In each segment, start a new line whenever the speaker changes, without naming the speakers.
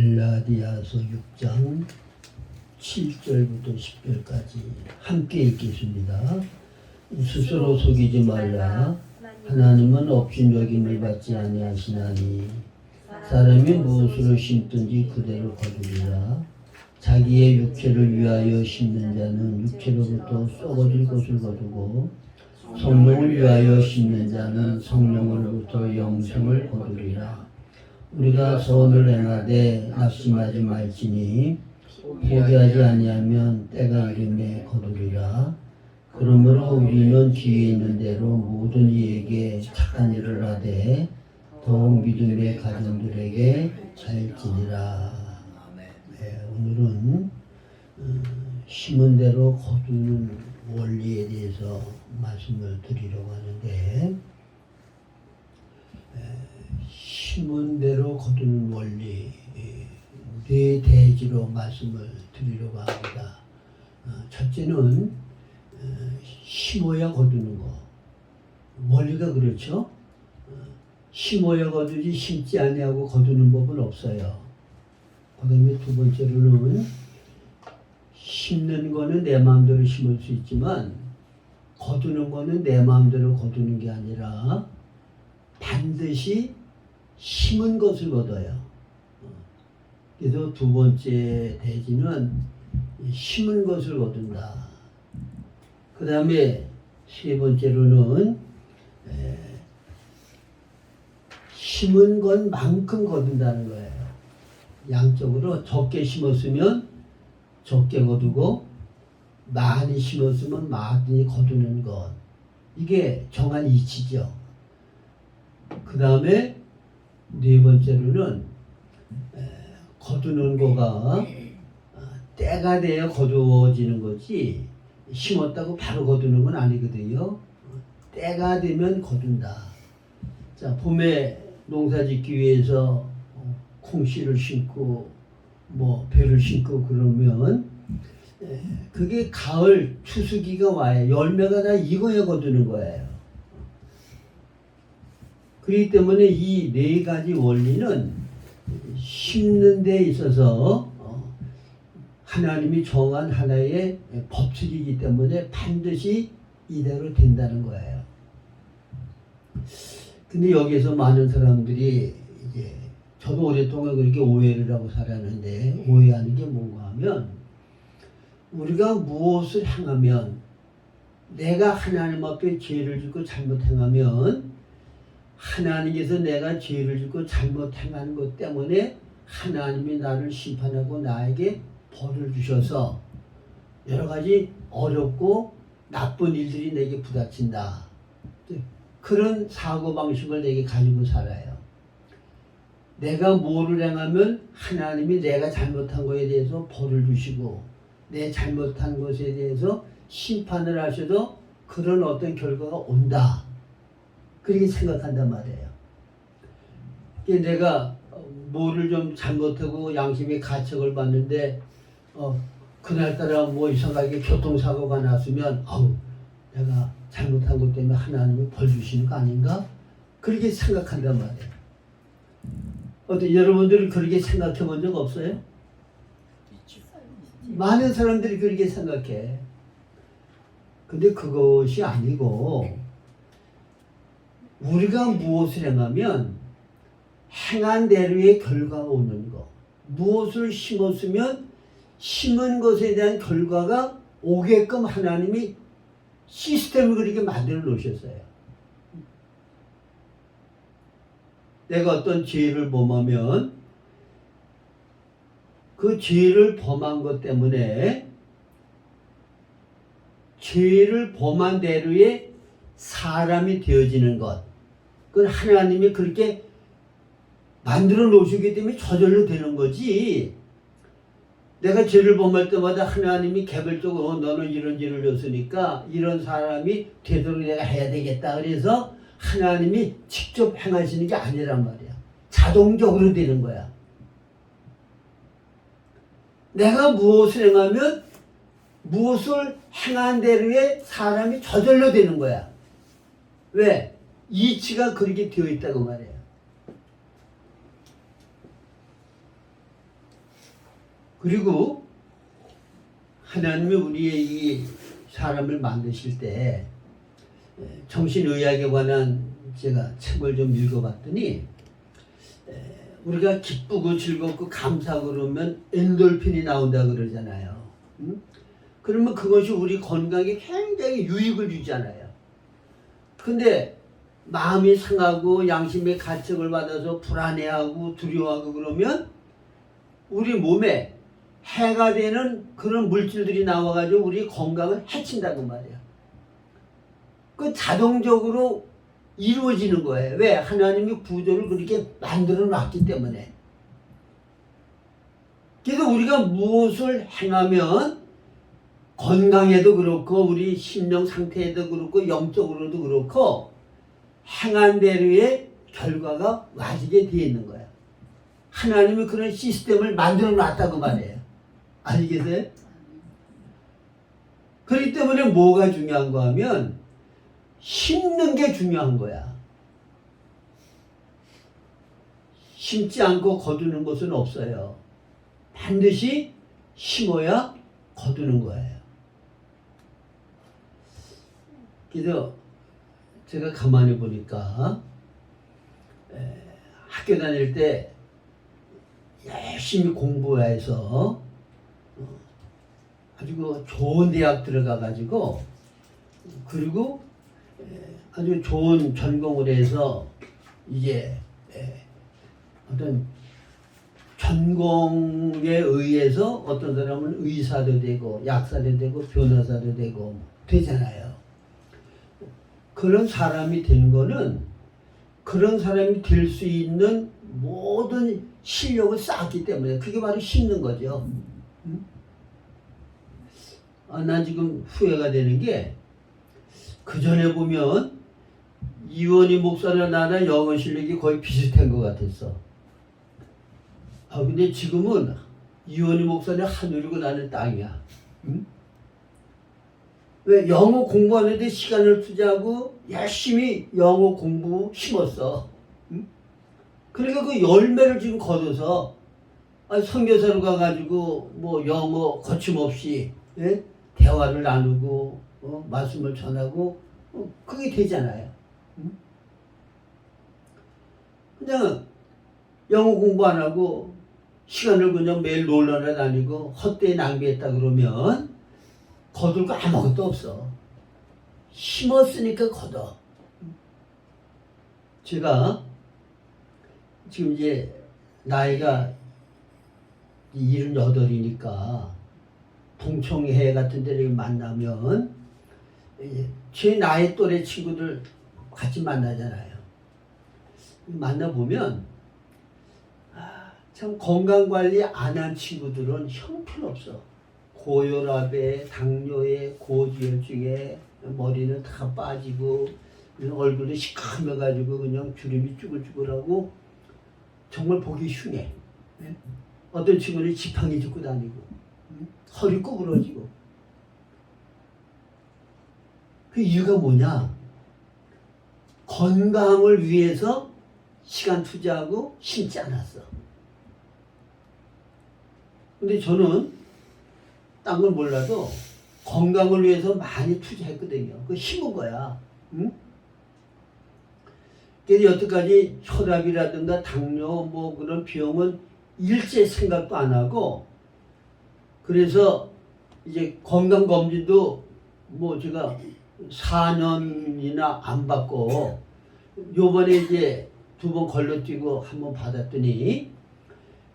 갈라디아서 6장 7절부터 10절까지 함께 읽겠습니다. 스스로 속이지 말라. 하나님은 업신여김을 받지 아니하시나니 사람이 무엇으로 심든지 그대로 거두리라. 자기의 육체를 위하여 심는 자는 육체로부터 썩어질 것을 거두고 성령을 위하여 심는 자는 성령으로부터 영생을 거두리라. 우리가 선을 행하되 낙심하지 말지니 포기하지 아니하면 때가 이름에 거두리라. 그러므로 우리는 기회 있는 대로 모든 이에게 착한 일을 하되 더욱 믿음의 가정들에게 잘 지니라. 네, 오늘은 심은 대로 거두는 원리에 대해서 말씀을 드리려고 하는데, 심은 대로 거두는 원리 네 대지로 말씀을 드리려고 합니다. 첫째는 심어야 거두는 거. 원리가 그렇죠. 심어야 거두지 심지 아니하고 거두는 법은 없어요. 그 다음에 두 번째로는 심는 거는 내 마음대로 심을 수 있지만 거두는 거는 내 마음대로 거두는 게 아니라 반드시 심은 것을 거둬요. 그래서 두 번째 대지는 심은 것을 거둔다. 그 다음에 세 번째로는 심은 것만큼 거둔다는 거예요. 양쪽으로 적게 심었으면 적게 거두고 많이 심었으면 많이 거두는 것. 이게 정한 이치죠. 그 다음에 네 번째로는 거두는 거가 때가 돼야 거두어지는 거지 심었다고 바로 거두는 건 아니거든요. 때가 되면 거둔다. 자, 봄에 농사 짓기 위해서 콩씨를 심고 배를 심고 그러면 그게 가을 추수기가 와요. 열매가 다 익어야 거두는 거예요. 그렇기 때문에 이 네 가지 원리는 심는 데 있어서 하나님이 정한 하나의 법칙이기 때문에 반드시 이대로 된다는 거예요. 근데 여기에서 많은 사람들이 이제 저도 오랫동안 그렇게 오해를 하고 살았는데, 오해하는 게 뭔가 하면 우리가 무엇을 행하면, 내가 하나님 앞에 죄를 짓고 잘못 행하면 하나님께서 내가 죄를 짓고 잘못 행하는 것 때문에 하나님이 나를 심판하고 나에게 벌을 주셔서 여러 가지 어렵고 나쁜 일들이 내게 부닥친다. 그런 사고방식을 내게 가지고 살아요. 내가 뭐를 행하면 하나님이 내가 잘못한 것에 대해서 벌을 주시고 내 잘못한 것에 대해서 심판을 하셔도 그런 어떤 결과가 온다. 그렇게 생각한단 말이에요. 내가 뭐를 좀 잘못하고 양심의 가책을 받는데 그날따라 이상하게 교통사고가 났으면 내가 잘못한 것 때문에 하나님이 벌 주시는 거 아닌가? 그렇게 생각한단 말이에요. 어때, 여러분들은 그렇게 생각해 본 적 없어요? 많은 사람들이 그렇게 생각해. 근데 그것이 아니고 우리가 무엇을 행하면 행한 대로의 결과가 오는 거. 무엇을 심었으면 심은 것에 대한 결과가 오게끔 하나님이 시스템을 그렇게 만들어 놓으셨어요. 내가 어떤 죄를 범하면 그 죄를 범한 것 때문에 죄를 범한 대로의 사람이 되어지는 것. 그건 하나님이 그렇게 만들어 놓으시기 때문에 저절로 되는 거지. 내가 죄를 범할 때마다 하나님이 개별적으로 너는 이런 죄를 졌으니까 이런 사람이 되도록 내가 해야 되겠다. 그래서 하나님이 직접 행하시는 게 아니란 말이야. 자동적으로 되는 거야. 내가 무엇을 행하면 무엇을 행한 대로의 사람이 저절로 되는 거야. 왜? 이치가 그렇게 되어 있다고 말해요. 그리고 하나님이 우리의 이 사람을 만드실 때 정신의학에 관한 제가 책을 좀 읽어봤더니 우리가 기쁘고 즐겁고 감사하고 그러면 엔돌핀이 나온다 그러잖아요. 그러면 그것이 우리 건강에 굉장히 유익을 주잖아요. 근데 마음이 상하고 양심의 가책을 받아서 불안해하고 두려워하고 그러면 우리 몸에 해가 되는 그런 물질들이 나와가지고 우리 건강을 해친다고 말이에요. 그 자동적으로 이루어지는 거예요. 왜? 하나님이 구조를 그렇게 만들어 놨기 때문에. 그래서 우리가 무엇을 행하면 건강에도 그렇고 우리 심령 상태에도 그렇고 영적으로도 그렇고 행한 대로의 결과가 와지게 되어 있는 거예요. 하나님이 그런 시스템을 만들어 놨다고 말해요. 아시겠어요? 그렇기 때문에 뭐가 중요한가 하면 심는 게 중요한 거야. 심지 않고 거두는 것은 없어요. 반드시 심어야 거두는 거예요. 그래서 제가 가만히 보니까 학교 다닐 때 열심히 공부해서 아주 좋은 대학 들어가가지고 그리고 아주 좋은 전공을 해서 이제 어떤 전공에 의해서 어떤 사람은 의사도 되고 약사도 되고 변호사도 되고 되잖아요. 그런 사람이 된 거는 그런 사람이 될 수 있는 모든 실력을 쌓았기 때문에 그게 바로 심는 거죠. 난 지금 후회가 되는 게 그 전에 보면 이원희 목사나 나나 영어 실력이 거의 비슷한 것 같았어. 근데 지금은 이원희 목사는 하늘이고 나는 땅이야. 응? 왜? 영어 공부하는데 시간을 투자하고 열심히 영어 공부 심었어. 응? 그러니까 그 열매를 지금 거둬서 선교사로 가가지고 뭐 영어 거침없이 대화를 나누고 말씀을 전하고 그게 되잖아요. 응? 그냥 영어 공부 안 하고 시간을 그냥 매일 놀러나 다니고 헛되이 낭비했다 그러면 거둘 거 아무것도 없어. 심었으니까 거둬. 제가 지금 이제 나이가 78이니까 동청회 같은 데를 만나면 제 나이 또래 친구들 같이 만나잖아요. 만나보면 참 건강관리 안 한 친구들은 형편없어. 고혈압에 당뇨에 고지혈증에 머리는 다 빠지고 얼굴도 시커매가지고 그냥 주름이 쭈글쭈글하고 정말 보기 흉해. 어떤 친구는 지팡이 짚고 다니고 허리 구부러지고. 그 이유가 뭐냐? 건강을 위해서 시간 투자하고 심지 않았어. 근데 저는 딴 걸 몰라도 건강을 위해서 많이 투자했거든요. 그 힘은 거야. 응? 그래서 여태까지 혈압이라든가 당뇨 뭐 그런 비용은 일체 생각도 안 하고 그래서 이제 건강검진도 뭐 제가 4년이나 안 받고 요번에 이제 2번 걸러뛰고 한 번 받았더니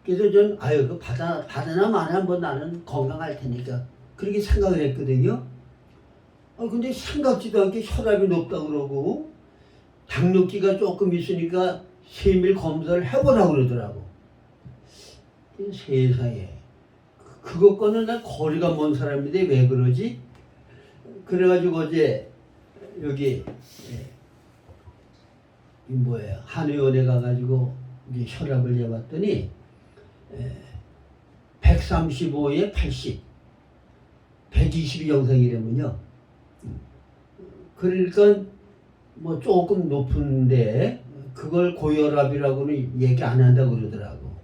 그래서 전 그 받아나 마나 한번 나는 건강할 테니까 그렇게 생각을 했거든요. 근데 생각지도 않게 혈압이 높다 그러고 당뇨기가 조금 있으니까 세밀 검사를 해보라고 그러더라고. 세상에 그것과는 난 거리가 먼 사람인데 왜 그러지? 그래가지고 어제 여기 뭐예요? 한의원에 가가지고 이제 혈압을 재봤더니 135에 80, 120이 영상이라면요. 그러니까 뭐 조금 높은데 그걸 고혈압이라고는 얘기 안 한다고 그러더라고.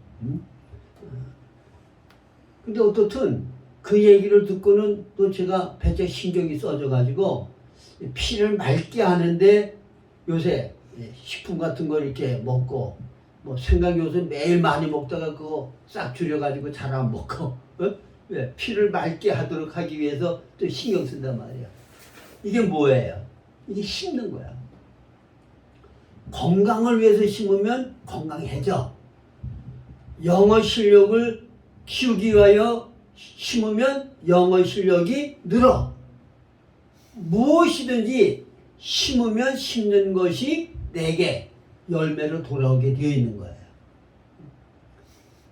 근데 어떻든 그 얘기를 듣고는 또 제가 배째 신경이 써져가지고 피를 맑게 하는데 요새 식품 같은 걸 이렇게 먹고 뭐 생강 요새 매일 많이 먹다가 그거 싹 줄여가지고 잘 안 먹고 왜 피를 맑게 하도록 하기 위해서 또 신경 쓴단 말이야. 이게 뭐예요? 이게 심는 거야. 건강을 위해서 심으면 건강해져. 영어 실력을 키우기 위하여 심으면 영어 실력이 늘어. 무엇이든지 심으면 심는 것이 내게 열매로 돌아오게 되어 있는 거예요.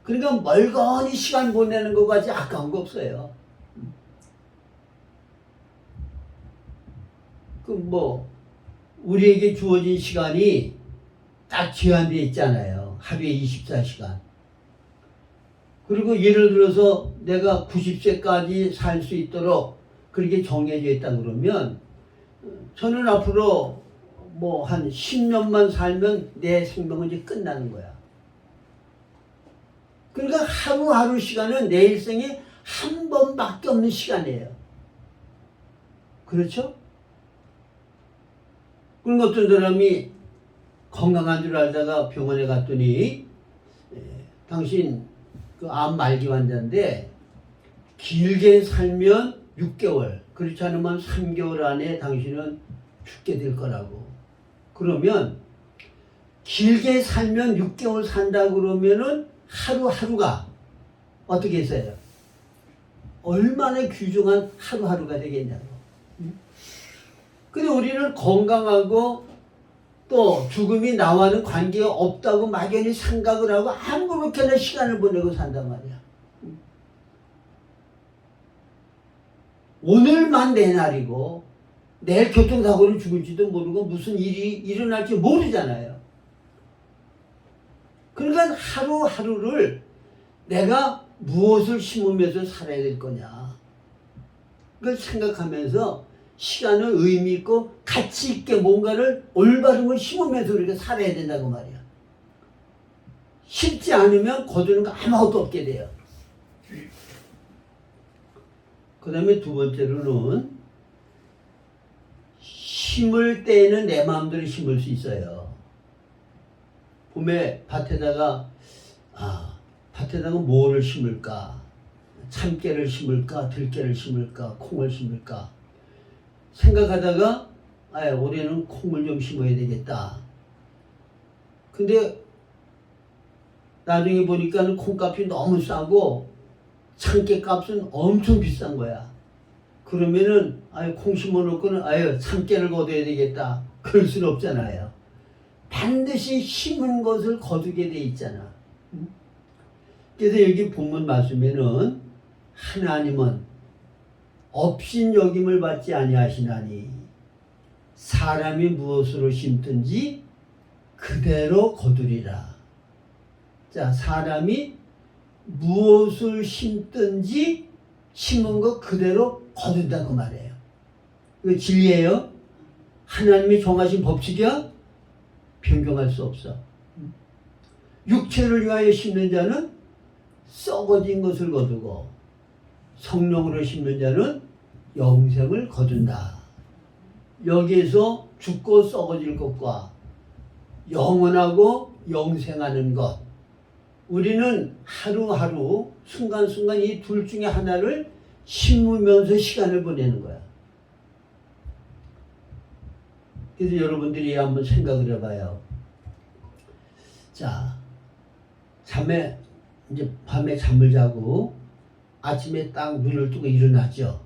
그러니까 멀거니 시간 보내는 것 같이 아까운 거 없어요. 우리에게 주어진 시간이 딱 제한되어 있잖아요. 하루에 24시간. 그리고 예를 들어서 내가 90세까지 살 수 있도록 그렇게 정해져 있다 그러면 저는 앞으로 한 10년만 살면 내 생명은 이제 끝나는 거야. 그러니까 하루하루 시간은 내 일생에 한 번밖에 없는 시간이에요. 그렇죠? 그럼 어떤 사람이 건강한 줄 알다가 병원에 갔더니 당신 그 암 말기 환자인데 길게 살면 6개월, 그렇지 않으면 3개월 안에 당신은 죽게 될 거라고. 그러면 길게 살면 6개월 산다 그러면은 하루하루가 어떻게 했어요? 얼마나 귀중한 하루하루가 되겠냐고. 근데 우리는 건강하고 또 죽음이 나와는 관계가 없다고 막연히 생각을 하고 아무렇게나 시간을 보내고 산단 말이야. 오늘만 내 날이고 내일 교통사고로 죽을지도 모르고 무슨 일이 일어날지 모르잖아요. 그러니까 하루하루를 내가 무엇을 심으면서 살아야 될 거냐. 그걸 생각하면서 시간을 의미 있고 가치 있게 뭔가를 올바른 걸 심으면서 우리가 살아야 된다고 말이야. 심지 않으면 거두는 거 아무것도 없게 돼요. 그 다음에 두 번째로는 심을 때에는 내 마음대로 심을 수 있어요. 봄에 밭에다가 뭐를 심을까? 참깨를 심을까? 들깨를 심을까? 콩을 심을까? 생각하다가 올해는 콩을 좀 심어야 되겠다. 근데 나중에 보니까는 콩값이 너무 싸고 참깨 값은 엄청 비싼 거야. 그러면은 콩 심어놓고는 참깨를 거둬야 되겠다. 그럴 수는 없잖아요. 반드시 심은 것을 거두게 돼 있잖아. 그래서 여기 본문 말씀에는 하나님은 업신여김을 받지 아니하시나니 사람이 무엇으로 심든지 그대로 거두리라. 자, 사람이 무엇을 심든지 심은 것 그대로 거둔다고 말해요. 이거 진리예요. 하나님이 정하신 법칙이야. 변경할 수 없어. 육체를 위하여 심는 자는 썩어진 것을 거두고 성령으로 심는 자는 영생을 거둔다. 여기에서 죽고 썩어질 것과 영원하고 영생하는 것, 우리는 하루하루 순간순간 이 둘 중에 하나를 심으면서 시간을 보내는 거야. 그래서 여러분들이 한번 생각을 해봐요. 자, 이제 밤에 잠을 자고 아침에 딱 눈을 뜨고 일어나죠.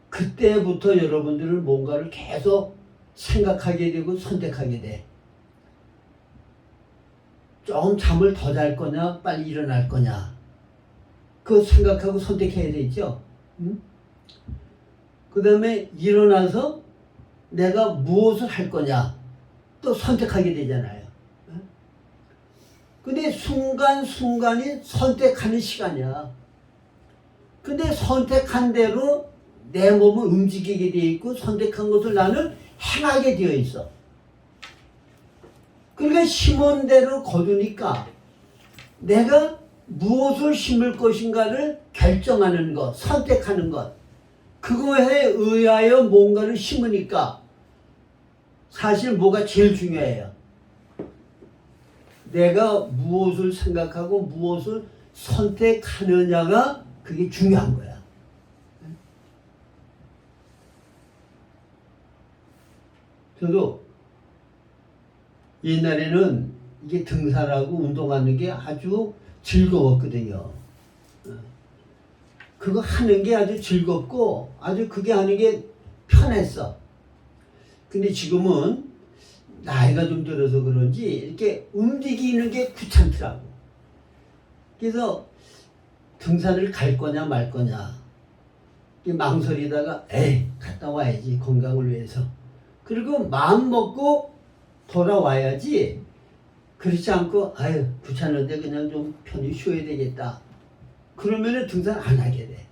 그때부터 여러분들은 뭔가를 계속 생각하게 되고 선택하게 돼. 좀 잠을 더 잘 거냐, 빨리 일어날 거냐. 그거 생각하고 선택해야 되죠. 그 다음에 일어나서 내가 무엇을 할 거냐, 또 선택하게 되잖아요. 근데 순간순간이 선택하는 시간이야. 근데 선택한 대로 내 몸은 움직이게 되어 있고 선택한 것을 나는 행하게 되어 있어. 그러니까 심은 대로 거두니까 내가 무엇을 심을 것인가를 결정하는 것, 선택하는 것, 그거에 의하여 뭔가를 심으니까 사실 뭐가 제일 중요해요. 내가 무엇을 생각하고 무엇을 선택하느냐가 그게 중요한 거야. 저도 옛날에는 이게 등산하고 운동하는 게 아주 즐거웠거든요. 그거 하는 게 아주 즐겁고 아주 그게 하는 게 편했어. 근데 지금은 나이가 좀 들어서 그런지 이렇게 움직이는 게 귀찮더라고. 그래서 등산을 갈 거냐 말 거냐 망설이다가 에이 갔다 와야지 건강을 위해서. 그리고 마음 먹고 돌아와야지. 그렇지 않고 아유 귀찮은데 그냥 좀 편히 쉬어야 되겠다. 그러면은 등산 안 하게 돼.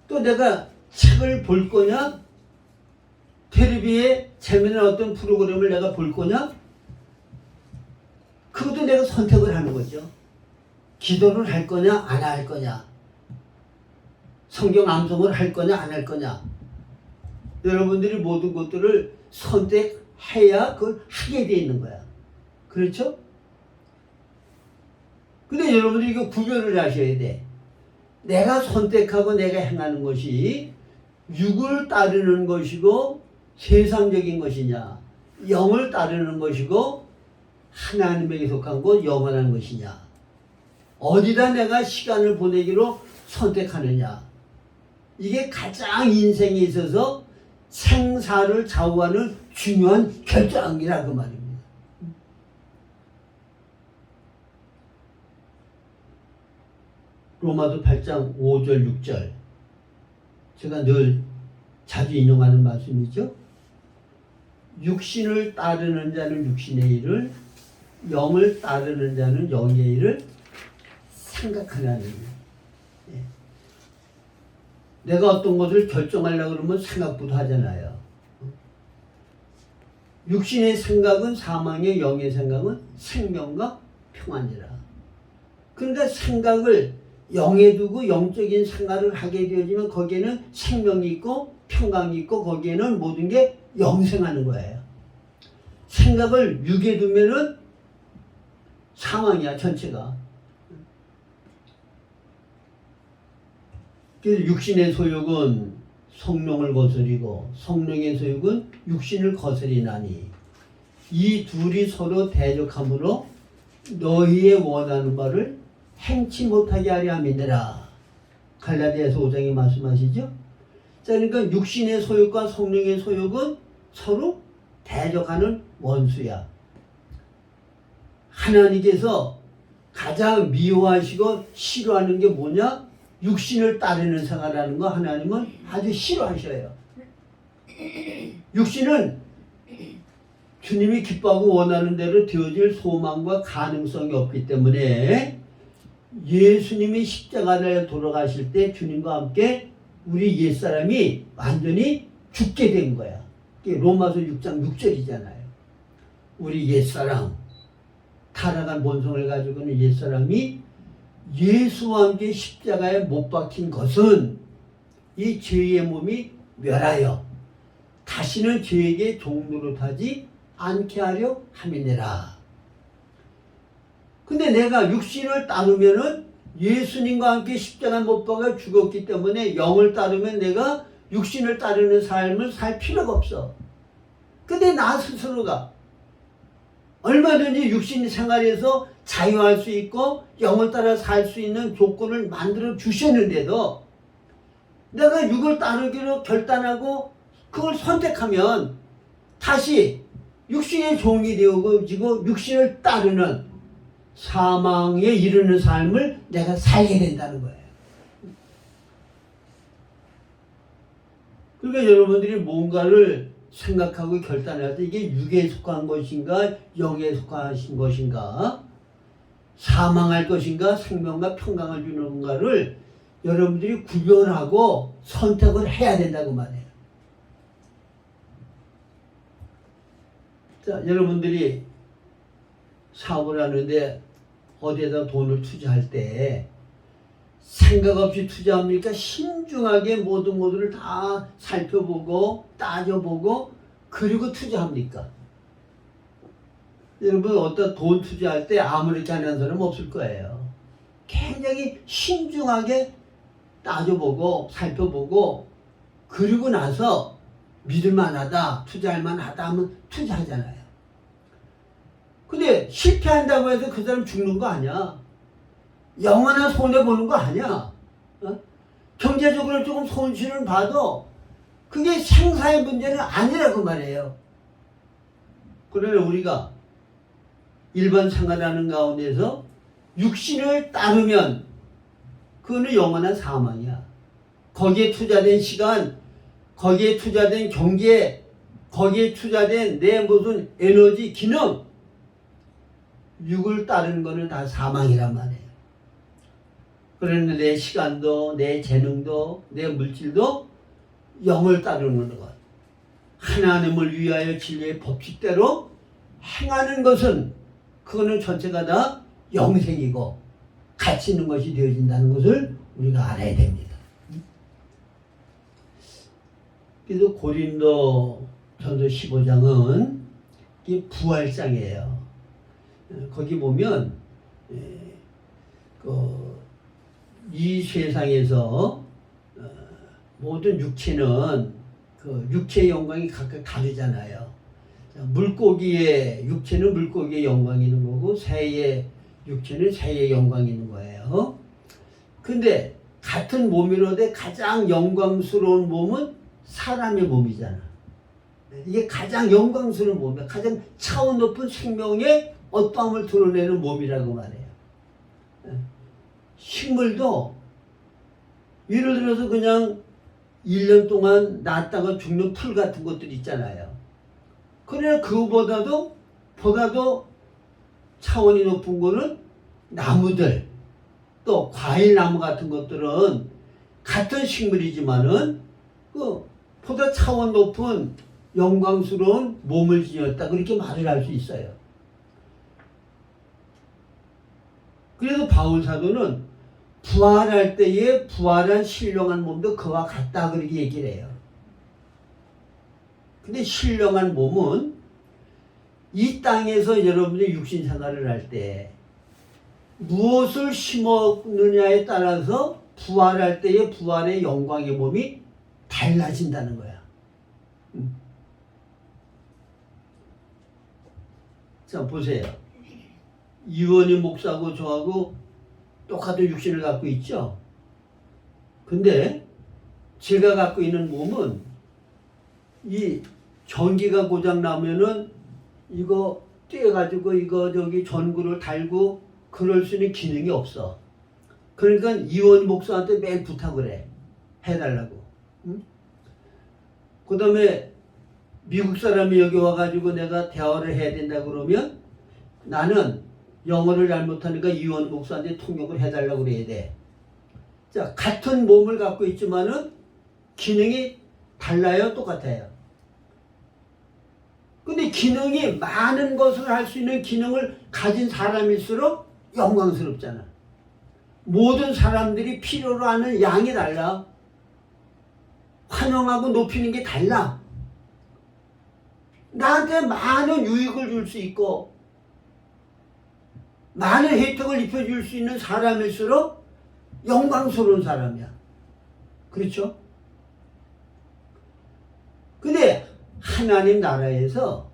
또 내가 책을 볼 거냐? 텔레비에 재미있는 어떤 프로그램을 내가 볼 거냐? 그것도 내가 선택을 하는 거죠. 기도를 할 거냐 안 할 거냐? 성경 암송을 할 거냐 안 할 거냐? 여러분들이 모든 것들을 선택해야 그걸 하게 돼 있는 거야. 그렇죠? 근데 여러분들이 이거 구별을 하셔야 돼. 내가 선택하고 내가 행하는 것이 육을 따르는 것이고 세상적인 것이냐, 영을 따르는 것이고 하나님에게 속한 것 영원한 것이냐, 어디다 내가 시간을 보내기로 선택하느냐, 이게 가장 인생에 있어서 생사를 좌우하는 중요한 결정이라 그 말입니다. 로마서 8장 5절 6절 제가 늘 자주 인용하는 말씀이죠. 육신을 따르는 자는 육신의 일을, 영을 따르는 자는 영의 일을 생각하라는 일. 내가 어떤 것을 결정하려고 그러면 생각부터 하잖아요. 육신의 생각은 사망의, 영의 생각은 생명과 평안이라. 그러니까 생각을 영에 두고 영적인 생활을 하게 되어지면 거기에는 생명이 있고 평강이 있고 거기에는 모든 게 영생하는 거예요. 생각을 육에 두면은 사망이야 전체가. 그래서 육신의 소욕은 성령을 거스리고 성령의 소욕은 육신을 거스리나니 이 둘이 서로 대적함으로 너희의 원하는 바를 행치 못하게 하려 함이니라. 갈라디아서 5장에 말씀하시죠. 자, 그러니까 육신의 소욕과 성령의 소욕은 서로 대적하는 원수야. 하나님께서 가장 미워하시고 싫어하는 게 뭐냐? 육신을 따르는 생활하는 거 하나님은 아주 싫어하셔요. 육신은 주님이 기뻐하고 원하는 대로 되어질 소망과 가능성이 없기 때문에 예수님이 십자가에 돌아가실 때 주님과 함께 우리 옛사람이 완전히 죽게 된 거야. 로마서 6장 6절이잖아요. 우리 옛사람, 타락한 본성을 가지고 있는 옛사람이 예수와 함께 십자가에 못 박힌 것은 이 죄의 몸이 멸하여 다시는 죄에게 종노릇하지 않게 하려 함이니라. 근데 내가 육신을 따르면은 예수님과 함께 십자가에 못 박아 죽었기 때문에 영을 따르면 내가 육신을 따르는 삶을 살 필요가 없어. 근데 나 스스로가 얼마든지 육신 생활에서 자유할 수 있고 영을 따라 살 수 있는 조건을 만들어 주셨는데도 내가 육을 따르기로 결단하고 그걸 선택하면 다시 육신의 종이 되어지고 육신을 따르는 사망에 이르는 삶을 내가 살게 된다는 거예요. 그러니까 여러분들이 뭔가를 생각하고 결단할 때 이게 육에 속한 것인가 영에 속한 것인가 사망할 것인가 생명과 평강을 주는 건가를 여러분들이 구별하고 선택을 해야 된다고 말해요. 자, 여러분들이 사업을 하는데 어디에다 돈을 투자할 때 생각 없이 투자합니까? 신중하게 모든 것을 다 살펴보고 따져보고 그리고 투자합니까? 여러분 어떤 돈 투자할 때 아무렇게 하는 사람 없을 거예요. 굉장히 신중하게 따져보고 살펴보고 그리고 나서 믿을만하다, 투자할 만하다 하면 투자하잖아요. 근데 실패한다고 해서 그 사람 죽는 거 아니야. 영원한 손해보는 거 아니야. 어? 경제적으로 조금 손실을 봐도 그게 생사의 문제는 아니라고 말해요. 그러나 우리가 일반 생활하는 가운데서 육신을 따르면 그거는 영원한 사망이야. 거기에 투자된 시간, 거기에 투자된 경제, 거기에 투자된 내 무슨 에너지, 기능, 육을 따르는 거는 다 사망이란 말이에요. 그런데 내 시간도, 내 재능도, 내 물질도 영을 따르는 것. 하나님을 위하여 진리의 법칙대로 행하는 것은 그거는 전체가 다 영생이고 가치 있는 것이 되어진다는 것을 우리가 알아야 됩니다. 그래서 고린도 전서 15장은 부활장이에요. 거기 보면 이 세상에서 모든 육체는 그 육체의 영광이 각각 다르잖아요. 물고기의 육체는 물고기의 영광이 있는 거고 새의 육체는 새의 영광이 있는 거예요. 근데 같은 몸이로되 가장 영광스러운 몸은 사람의 몸이잖아. 이게 가장 영광스러운 몸이야. 가장 차원 높은 생명의 어떠함을 드러내는 몸이라고 말해요. 식물도 예를 들어서 그냥 1년 동안 났다가 죽는 풀 같은 것들 있잖아요. 그러나 그거보다도 차원이 높은 거는 나무들, 또 과일나무 같은 것들은 같은 식물이지만은 보다 차원 높은 영광스러운 몸을 지녔다, 그렇게 말을 할 수 있어요. 그래서 바울 사도는 부활할 때에 부활한 신령한 몸도 그와 같다, 그렇게 얘기를 해요. 근데 신령한 몸은 이 땅에서 여러분들이 육신 생활을 할 때 무엇을 심었느냐에 따라서 부활할 때의 부활의 영광의 몸이 달라진다는 거야. 자, 보세요. 이원희 목사하고 저하고 똑같은 육신을 갖고 있죠. 근데 제가 갖고 있는 몸은 이 전기가 고장 나면은 이거 떼가지고 이거 저기 전구를 달고 그럴 수 있는 기능이 없어. 그러니까 이원 목사한테 매일 부탁을 해달라고. 응? 그 다음에 미국 사람이 여기 와가지고 내가 대화를 해야 된다 그러면 나는 영어를 잘못하니까 이원 목사한테 통역을 해달라고 그래야 돼. 자, 같은 몸을 갖고 있지만은 기능이 달라요, 똑같아요? 근데 기능이 많은 것을 할 수 있는 기능을 가진 사람일수록 영광스럽잖아. 모든 사람들이 필요로 하는 양이 달라. 환영하고 높이는 게 달라. 나한테 많은 유익을 줄 수 있고 많은 혜택을 입혀줄 수 있는 사람일수록 영광스러운 사람이야. 그렇죠? 근데 하나님 나라에서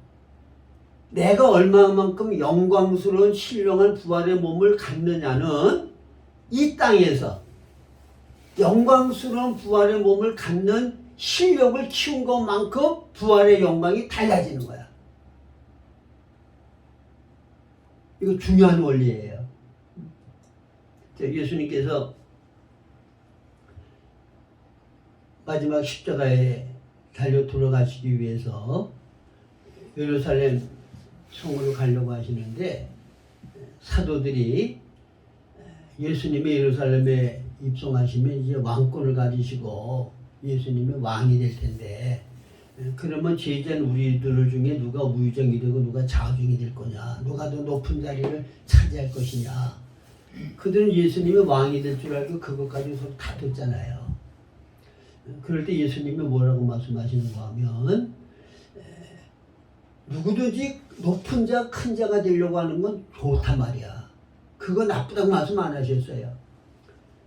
내가 얼마만큼 영광스러운 신령한 부활의 몸을 갖느냐는 이 땅에서 영광스러운 부활의 몸을 갖는 실력을 키운 것만큼 부활의 영광이 달라지는 거야. 이거 중요한 원리예요. 예수님께서 마지막 십자가에 달려 돌아가시기 위해서 예루살렘 성으로 가려고 하시는데 사도들이 예수님이 예루살렘에 입성하시면 이제 왕권을 가지시고 예수님이 왕이 될 텐데 그러면 제자는 우리들 중에 누가 우유정이 되고 누가 좌우정이 될 거냐, 누가 더 높은 자리를 차지할 것이냐. 그들은 예수님이 왕이 될 줄 알고 그것 가지고 서로 다퉜잖아요. 그럴 때 예수님이 뭐라고 말씀하시는가 하면 누구든지 높은 자, 큰 자가 되려고 하는 건 좋단 말이야. 그거 나쁘다고 말씀 안 하셨어요.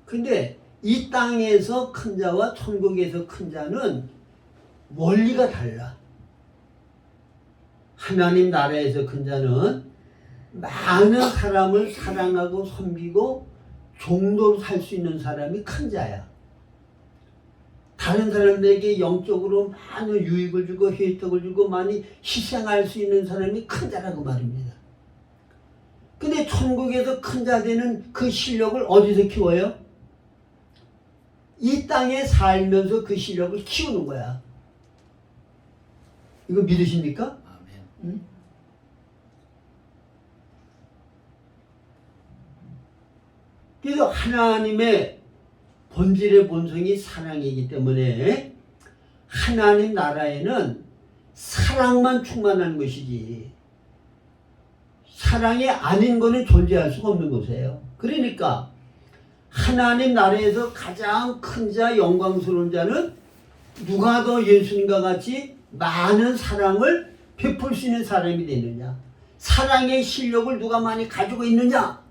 근데 이 땅에서 큰 자와 천국에서 큰 자는 원리가 달라. 하나님 나라에서 큰 자는 많은 사람을 사랑하고 섬기고 종도로 살 수 있는 사람이 큰 자야. 다른 사람들에게 영적으로 많은 유익을 주고 혜택을 주고 많이 희생할 수 있는 사람이 큰 자라고 말입니다. 근데 천국에서 큰 자 되는 그 실력을 어디서 키워요? 이 땅에 살면서 그 실력을 키우는 거야. 이거 믿으십니까?
아멘.
응? 그래서 하나님의 본질의 본성이 사랑이기 때문에 하나님 나라에는 사랑만 충만한 것이지 사랑이 아닌 것은 존재할 수가 없는 것이에요. 그러니까 하나님 나라에서 가장 큰 자, 영광스러운 자는 누가 더 예수님과 같이 많은 사랑을 베풀 수 있는 사람이 되느냐, 사랑의 실력을 누가 많이 가지고 있느냐,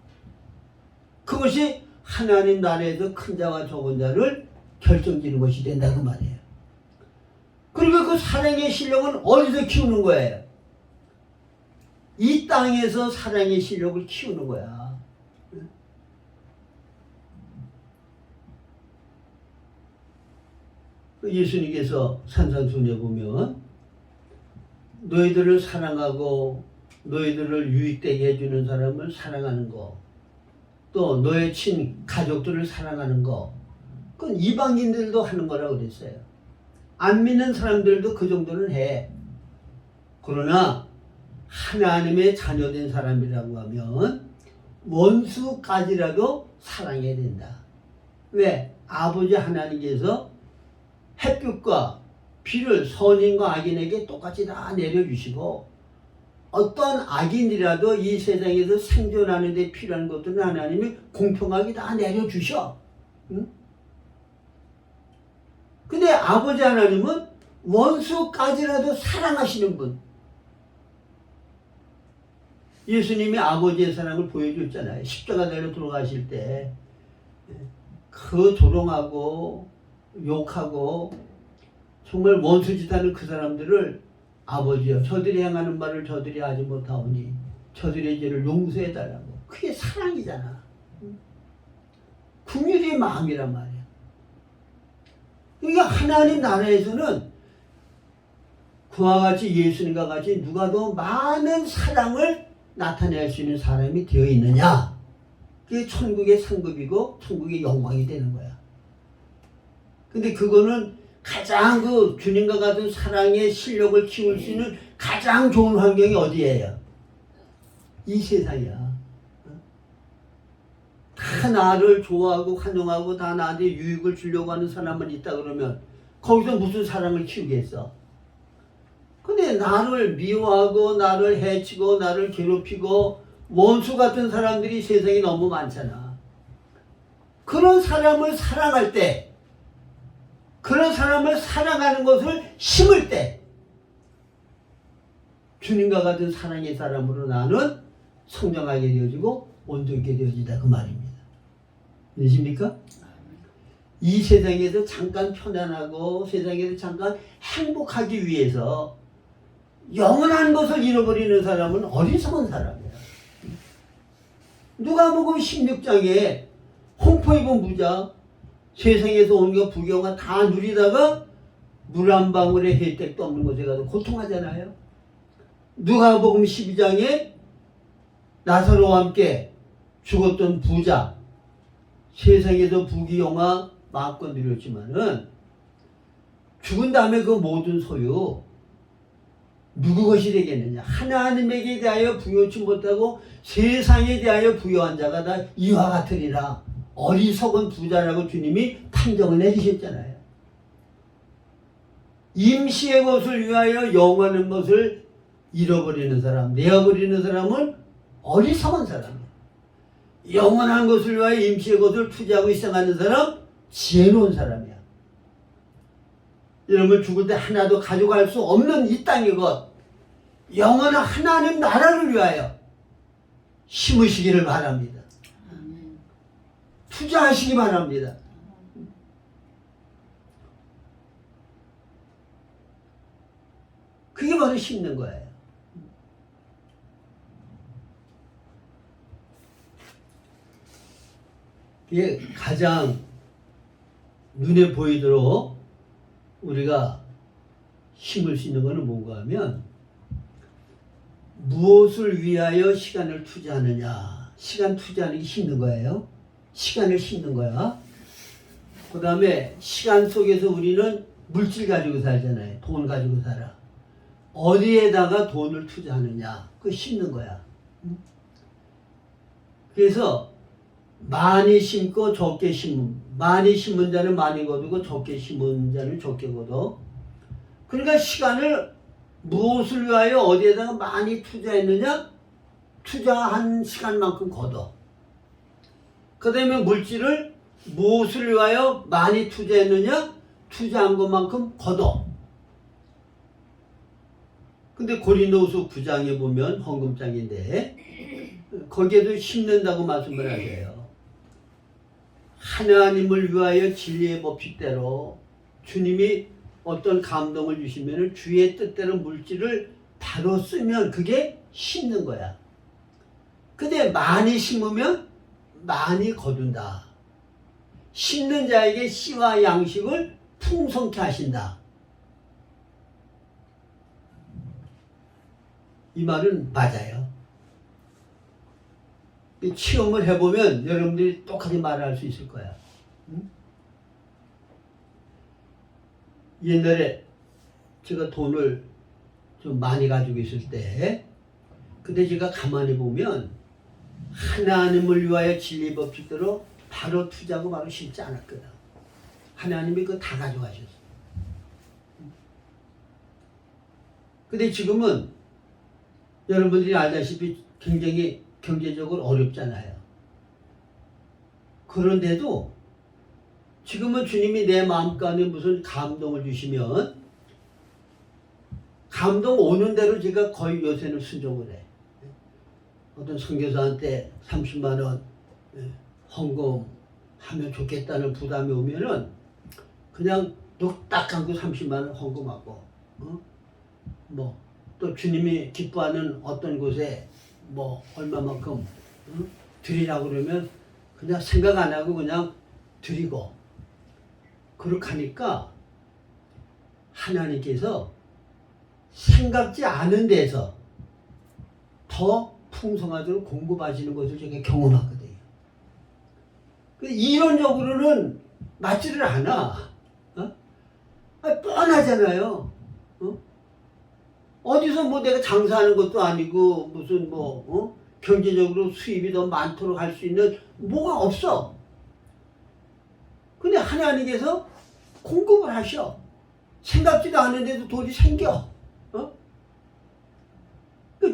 그것이 하나님 나라에서 큰 자와 적은 자를 결정짓는 것이 된다고 말이에요. 그리고 그 사랑의 실력은 어디서 키우는 거예요? 이 땅에서 사랑의 실력을 키우는 거야. 예수님께서 산상수훈에 보면 너희들을 사랑하고 너희들을 유익되게 해주는 사람을 사랑하는 거, 또 너의 친 가족들을 사랑하는 거, 그건 이방인들도 하는 거라고 그랬어요. 안 믿는 사람들도 그 정도는 해. 그러나 하나님의 자녀된 사람이라고 하면 원수까지라도 사랑해야 된다. 왜? 아버지 하나님께서 햇빛과 비를 선인과 악인에게 똑같이 다 내려주시고 어떤 악인이라도 이 세상에서 생존하는 데 필요한 것들은 하나님이 공평하게 다 내려주셔. 응? 근데 아버지 하나님은 원수까지라도 사랑하시는 분. 예수님이 아버지의 사랑을 보여줬잖아요. 십자가대로 돌아가실 때 그 조롱하고 욕하고 정말 원수짓하는 그 사람들을 아버지여 저들이 행하는 말을 저들이 하지 못하오니 저들의 죄를 용서해달라고. 그게 사랑이잖아. 긍휼의 마음이란 말이야. 그러니까 하나님 나라에서는 그와 같이 예수님과 같이 누가 더 많은 사랑을 나타낼 수 있는 사람이 되어 있느냐, 그게 천국의 상급이고 천국의 영광이 되는 거야. 근데 그거는 가장 그 주님과 같은 사랑의 실력을 키울 수 있는 가장 좋은 환경이 어디예요? 이 세상이야. 다 나를 좋아하고 환영하고 다 나한테 유익을 주려고 하는 사람만 있다 그러면 거기서 무슨 사랑을 키우겠어? 근데 나를 미워하고 나를 해치고 나를 괴롭히고 원수 같은 사람들이 세상에 너무 많잖아. 그런 사람을 사랑할 때, 그런 사람을 사랑하는 것을 심을 때 주님과 같은 사랑의 사람으로 나는 성장하게 되어지고 온전하게 되어지다 그 말입니다. 믿으십니까? 이 세상에서 잠깐 편안하고 세상에서 잠깐 행복하기 위해서 영원한 것을 잃어버리는 사람은 어리석은 사람이야. 누가복음 16장에 홍포 입은 부자, 세상에서 온갖 부경화 다 누리다가 물 한 방울의 혜택도 없는 곳에 가서 고통하잖아요. 누가복음 12장에 나사로와 함께 죽었던 부자, 세상에서 부귀영화 마음껏 누렸지만은 죽은 다음에 그 모든 소유 누구 것이 되겠느냐? 하나님에게 대하여 부여치 못하고 세상에 대하여 부여한 자가 다 이와 같으리라. 어리석은 부자라고 주님이 판정을 내주셨잖아요. 임시의 것을 위하여 영원한 것을 잃어버리는 사람, 내어버리는 사람은 어리석은 사람이야. 영원한 것을 위하여 임시의 것을 투자하고 희생하는 사람, 지혜로운 사람이야. 여러분 죽을 때 하나도 가져갈 수 없는 이 땅의 것, 영원한 하나님 나라를 위하여 심으시기를 바랍니다. 투자하시기 바랍니다. 그게 바로 심는 거예요. 이게 가장 눈에 보이도록 우리가 심을 수 있는 것은 뭔가 하면, 무엇을 위하여 시간을 투자하느냐. 시간 투자하는 게 심는 거예요. 시간을 심는 거야. 그 다음에 시간 속에서 우리는 물질 가지고 살잖아요. 돈 가지고 살아. 어디에다가 돈을 투자하느냐. 그거 심는 거야. 그래서 많이 심고 적게 심음. 많이 심은 자는 많이 거두고 적게 심은 자는 적게 거둬. 그러니까 시간을 무엇을 위하여 어디에다가 많이 투자했느냐? 투자한 시간만큼 거둬. 그 다음에 물질을 무엇을 위하여 많이 투자했느냐? 투자한 것만큼 거둬. 근데 고린도후서 9장에 보면 헌금장인데 거기에도 심는다고 말씀을 하세요. 하나님을 위하여 진리의 법칙대로 주님이 어떤 감동을 주시면 주의 뜻대로 물질을 바로 쓰면 그게 심는 거야. 근데 많이 심으면 많이 거둔다. 심는 자에게 씨와 양식을 풍성케 하신다. 이 말은 맞아요. 체험을 해보면 여러분들이 똑같이 말할 수 있을 거야. 응? 옛날에 제가 돈을 좀 많이 가지고 있을 때, 근데 제가 가만히 보면 하나님을 위하여 진리 법칙대로 바로 투자하고 바로 심지 않았거든. 하나님이 그거 다 가져가셨어. 근데 지금은 여러분들이 알다시피 굉장히 경제적으로 어렵잖아요. 그런데도 지금은 주님이 내 마음가에 무슨 감동을 주시면 감동 오는 대로 제가 거의 요새는 순종을 해. 어떤 선교사한테 30만 원 헌금하면 좋겠다는 부담이 오면은 그냥 뚝딱 감고 30만 원 헌금하고, 또 주님이 기뻐하는 어떤 곳에 얼마만큼 드리라고 그러면 그냥 생각 안 하고 그냥 드리고, 그렇게 하니까 하나님께서 생각지 않은 데서 더 풍성하도록 공급하시는 것을 제가 경험하거든요. 이론적으로는 맞지를 않아. 뻔하잖아요. 어디서 내가 장사하는 것도 아니고 무슨 경제적으로 수입이 더 많도록 할 수 있는 뭐가 없어. 근데 하나님께서 공급을 하셔. 생각지도 않은데도 돈이 생겨.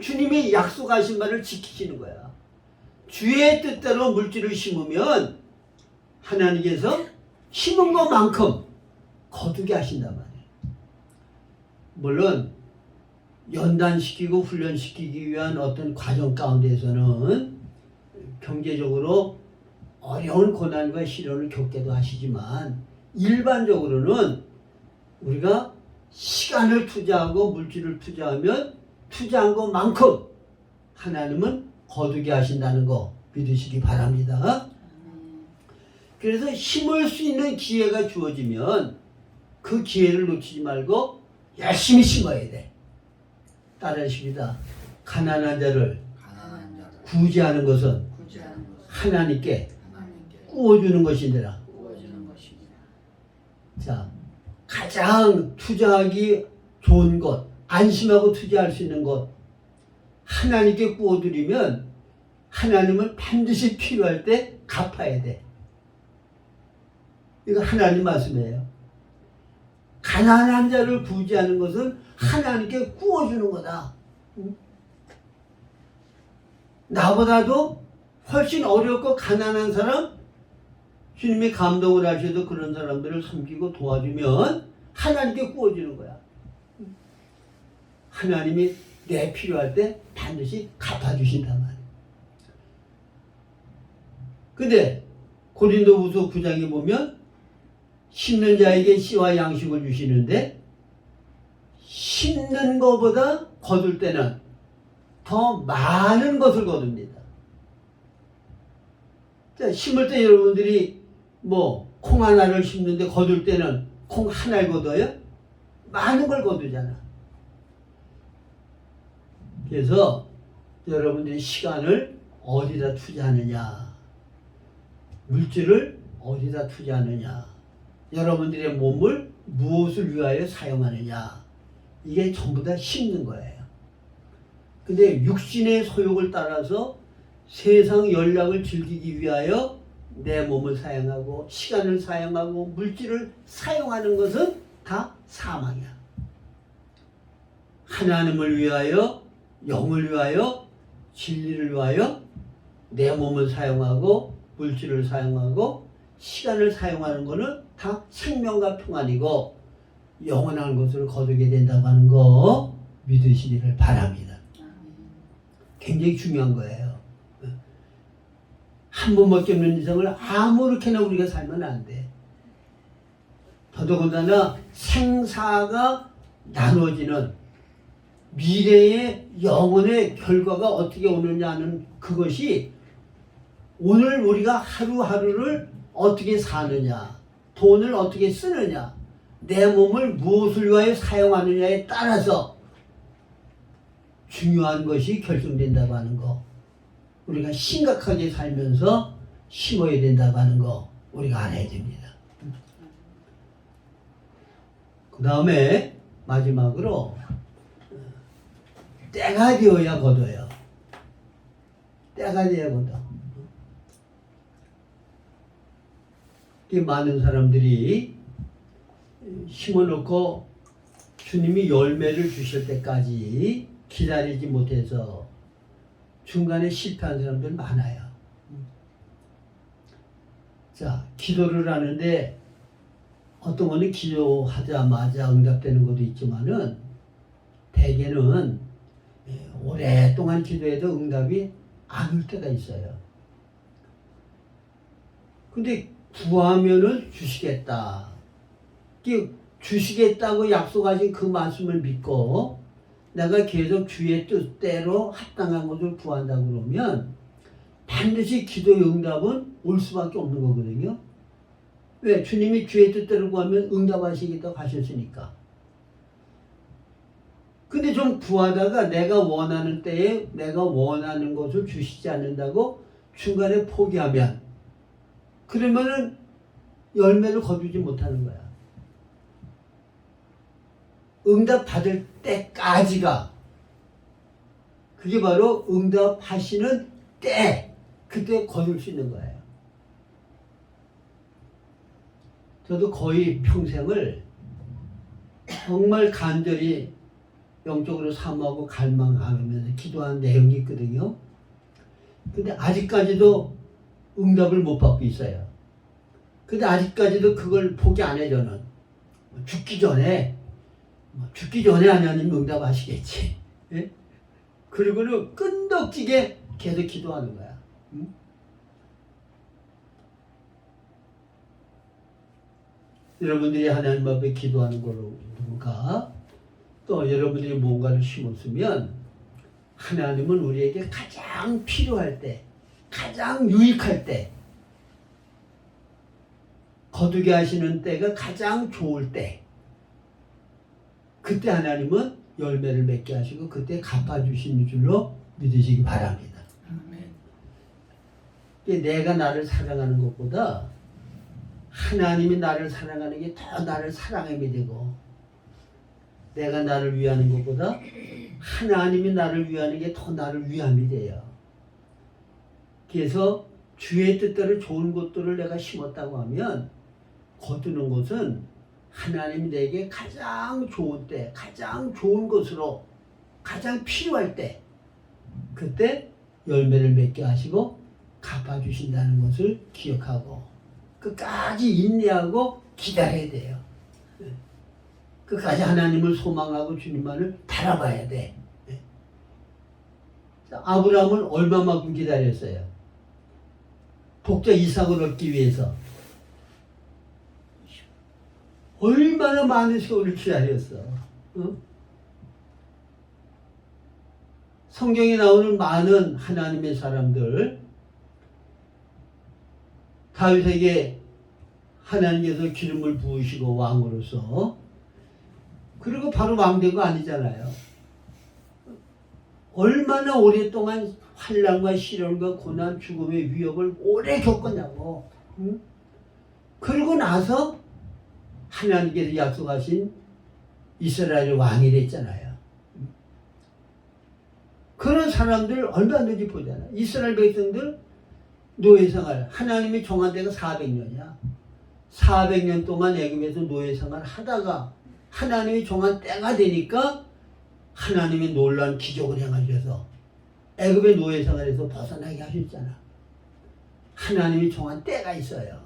주님이 약속하신 말을 지키시는 거야. 주의 뜻대로 물질을 심으면 하나님께서 심은 것만큼 거두게 하신단 말이에요. 물론 연단시키고 훈련시키기 위한 어떤 과정 가운데서는 경제적으로 어려운 고난과 시련을 겪게도 하시지만, 일반적으로는 우리가 시간을 투자하고 물질을 투자하면 투자한 것만큼 하나님은 거두게 하신다는 거 믿으시기 바랍니다. 그래서 심을 수 있는 기회가 주어지면 그 기회를 놓치지 말고 열심히 심어야 돼. 따라하십니다. 가난한 자를 구제하는 것은 하나님께 구워주는 것이니라. 자, 가장 투자하기 좋은 것, 안심하고 투자할 수 있는 것, 하나님께 구워드리면 하나님은 반드시 필요할 때 갚아야 돼. 이거 하나님 말씀이에요. 가난한 자를 구제하는 것은 하나님께 구워주는 거다. 나보다도 훨씬 어렵고 가난한 사람, 주님이 감동을 하셔도 그런 사람들을 섬기고 도와주면 하나님께 구워주는 거야. 하나님이 내 필요할 때 반드시 갚아주신단 말이야. 근데 고린도후서 9장에 보면 심는 자에게 씨와 양식을 주시는데 심는 것보다 거둘 때는 더 많은 것을 거둡니다. 자, 심을 때 여러분들이 콩 하나를 심는데 거둘 때는 콩 하나를 거둬요? 많은 걸 거두잖아. 그래서 여러분들이 시간을 어디다 투자하느냐, 물질을 어디다 투자하느냐, 여러분들의 몸을 무엇을 위하여 사용하느냐, 이게 전부 다 심는 거예요. 근데 육신의 소욕을 따라서 세상 연락을 즐기기 위하여 내 몸을 사용하고 시간을 사용하고 물질을 사용하는 것은 다 사망이야. 하나님을 위하여, 영을 위하여, 진리를 위하여 내 몸을 사용하고 물질을 사용하고 시간을 사용하는 것은 다 생명과 평안이고 영원한 것을 거두게 된다고 하는 거 믿으시기를 바랍니다. 굉장히 중요한 거예요. 한 번밖에 없는 인생을 아무렇게나 우리가 살면 안 돼. 더더군다나 생사가 나눠지는 미래의 영혼의 결과가 어떻게 오느냐 하는 그것이 오늘 우리가 하루하루를 어떻게 사느냐, 돈을 어떻게 쓰느냐, 내 몸을 무엇을 위하여 사용하느냐에 따라서 중요한 것이 결정된다고 하는 거, 우리가 심각하게 살면서 심어야 된다고 하는 거 우리가 알아야 됩니다. 그 다음에 마지막으로 때가 되어야 거둬요. 때가 되어야 거둬. 많은 사람들이 심어놓고 주님이 열매를 주실 때까지 기다리지 못해서 중간에 실패한 사람들 많아요. 자, 기도를 하는데 어떤 거는 기도하자마자 응답되는 것도 있지만은 대개는 오랫동안 기도해도 응답이 안 올 때가 있어요. 근데 구하면은 주시겠다. 주시겠다고 약속하신 그 말씀을 믿고 내가 계속 주의 뜻대로 합당한 것을 구한다 그러면 반드시 기도의 응답은 올 수밖에 없는 거거든요. 왜? 주님이 주의 뜻대로 구하면 응답하시겠다고 하셨으니까. 근데 좀 구하다가 내가 원하는 때에 내가 원하는 것을 주시지 않는다고 중간에 포기하면 그러면은 열매를 거두지 못하는 거야. 응답 받을 때까지가 그게 바로 응답하시는 때, 그때 거둘 수 있는 거예요. 저도 거의 평생을 정말 간절히 영적으로 사모하고 갈망하면서 기도한 내용이 있거든요. 근데 아직까지도 응답을 못 받고 있어요. 근데 아직까지도 그걸 포기 안 해. 저는 죽기 전에 하나님 응답하시겠지. 예? 그리고는 끈덕지게 계속 기도하는 거야. 응? 여러분들이 하나님 앞에 기도하는 걸로 누가 또 여러분들이 뭔가를 심었으면 하나님은 우리에게 가장 필요할 때, 가장 유익할 때, 거두게 하시는 때가 가장 좋을 때, 그때 하나님은 열매를 맺게 하시고 그때 갚아주시는 줄로 믿으시기 바랍니다. 내가 나를 사랑하는 것보다 하나님이 나를 사랑하는 게 더 나를 사랑하게 되고, 내가 나를 위하는 것보다 하나님이 나를 위하는 게 더 나를 위함이 돼요. 그래서 주의 뜻대로 좋은 것들을 내가 심었다고 하면 거두는 것은 하나님이 내게 가장 좋은 때, 가장 좋은 것으로 가장 필요할 때 그때 열매를 맺게 하시고 갚아주신다는 것을 기억하고 끝까지 인내하고 기다려야 돼요. 끝까지 하나님을 소망하고 주님만을 바라봐야 돼. 아브라함은 얼마만큼 기다렸어요? 복자 이삭을 얻기 위해서 얼마나 많은 세월을 기다렸어. 성경에 나오는 많은 하나님의 사람들, 다윗에게 하나님께서 기름을 부으시고 왕으로서, 그리고 바로 왕 된 거 아니잖아요. 얼마나 오랫동안 환난과 시련과 고난, 죽음의 위협을 오래 겪었냐고. 그러고 나서 하나님께서 약속하신 이스라엘 왕이 됐잖아요. 그런 사람들 얼마든지 보잖아요. 이스라엘 백성들 노예 생활, 하나님이 정한 데가 400년이야. 400년 동안 애굽에서 노예 생활 하다가 하나님이 정한 때가 되니까 하나님이 놀라운 기적을 행하셔서 애굽의 노예 생활에서 벗어나게 하셨잖아. 하나님이 정한 때가 있어요.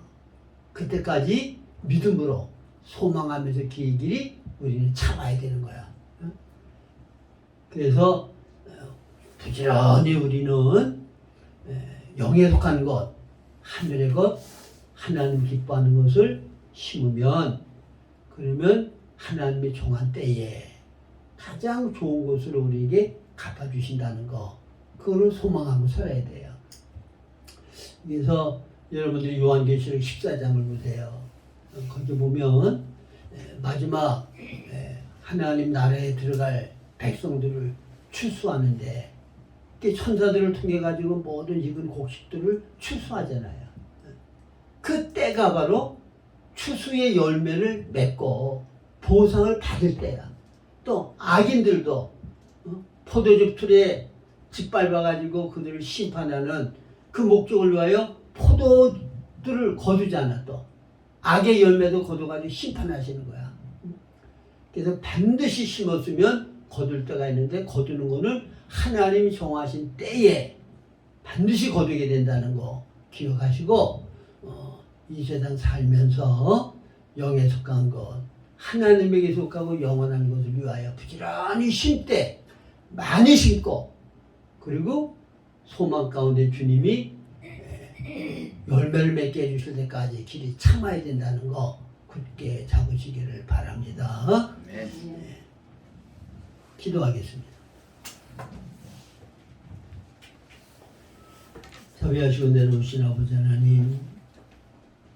그때까지 믿음으로 소망하면서 길 길이 우리는 참아야 되는 거야. 그래서 부지런히 우리는 영에 속한 것, 하늘의 것, 하나님 기뻐하는 것을 심으면, 그러면 하나님의 정한 때에 가장 좋은 것으로 우리에게 갚아주신다는 거, 그걸 소망하고 살아야 돼요. 그래서 여러분들이 요한계시록 14장을 보세요. 거기 보면 마지막 하나님 나라에 들어갈 백성들을 추수하는데, 천사들을 통해 가지고 모든 익은 곡식들을 추수하잖아요. 그 때가 바로 추수의 열매를 맺고 보상을 받을 때야. 또 악인들도 포도즙 틀에 짓밟아 가지고 그들을 심판하는 그 목적을 위하여 포도들을 거두잖아. 또 악의 열매도 거둬가지고 심판하시는 거야. 그래서 반드시 심었으면 거둘 때가 있는데, 거두는 거는 하나님이 정하신 때에 반드시 거두게 된다는 거 기억하시고, 이 세상 살면서 영에 속한 것, 하나님에게 속하고 영원한 것을 위하여 부지런히 심되 많이 심고, 그리고 소망 가운데 주님이 열매를 맺게 해주실 때까지 길이 참아야 된다는 거 굳게 잡으시기를 바랍니다. 네. 기도하겠습니다. 자비하시고 내려오신 아버지 하나님,